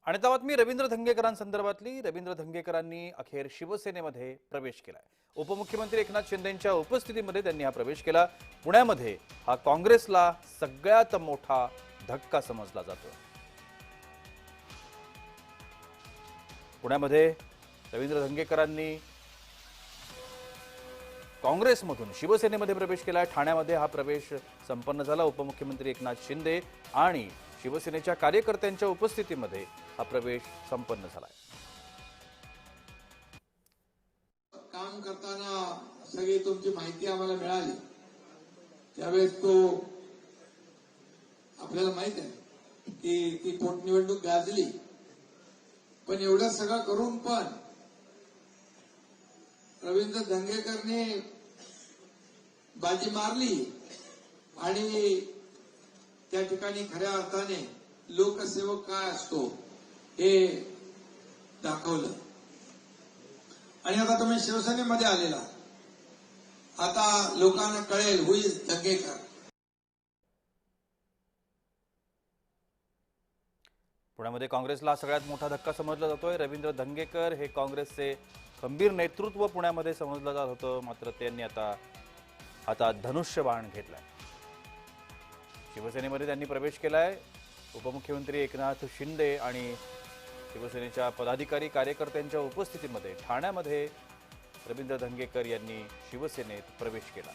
आणि आता बातमी रवींद्र धंगेकरांसंदर्भातली। रवींद्र धंगेकरांनी अखेर शिवसेनेमध्ये प्रवेश केलाय। उपमुख्यमंत्री एकनाथ शिंदेंच्या उपस्थितीमध्ये त्यांनी हा प्रवेश केला। पुण्यामध्ये हा काँग्रेसला सगळ्यात मोठा धक्का समजला जातो। पुण्यामध्ये रवींद्र धंगेकरांनी काँग्रेसमधून शिवसेनेमध्ये प्रवेश केला। ठाण्यामध्ये हा प्रवेश संपन्न झाला। उपमुख्यमंत्री एकनाथ शिंदे आणि शिवसेनेच्या कार्यकर्त्यांच्या उपस्थितीमध्ये हा प्रवेश संपन्न झाला। काम करताना सगळी तुमची माहिती आम्हाला मिळाली, त्यावेळेस तो आपल्याला माहित आहे की ती पोटनिवडणूक गाजली, पण एवढं सगळं करून पण रवींद्र धंगेकरने बाजी मारली आणि त्या ठिकाणी खऱ्या अर्थाने लोकसेवक काय असतो हे दाखवलं। आणि आता तुम्ही शिवसेनेमध्ये आलेला, आता लोकांना कळेल हु इज धंगेकर। पुण्यामध्ये काँग्रेसला सगळ्यात मोठा धक्का समजला जातोय। रवींद्र धंगेकर हे काँग्रेसचे खंबीर नेतृत्व पुण्यामध्ये समजलं जात होतं, मात्र त्यांनी आता हातात धनुष्यबाण घेतलाय। शिवसेनेमध्ये त्यांनी प्रवेश केलाय। उपमुख्यमंत्री एकनाथ शिंदे आणि शिवसेनेच्या पदाधिकारी कार्यकर्त्यांच्या उपस्थितीमध्ये ठाण्यामध्ये रवींद्र धंगेकर यांनी शिवसेनेत प्रवेश केला।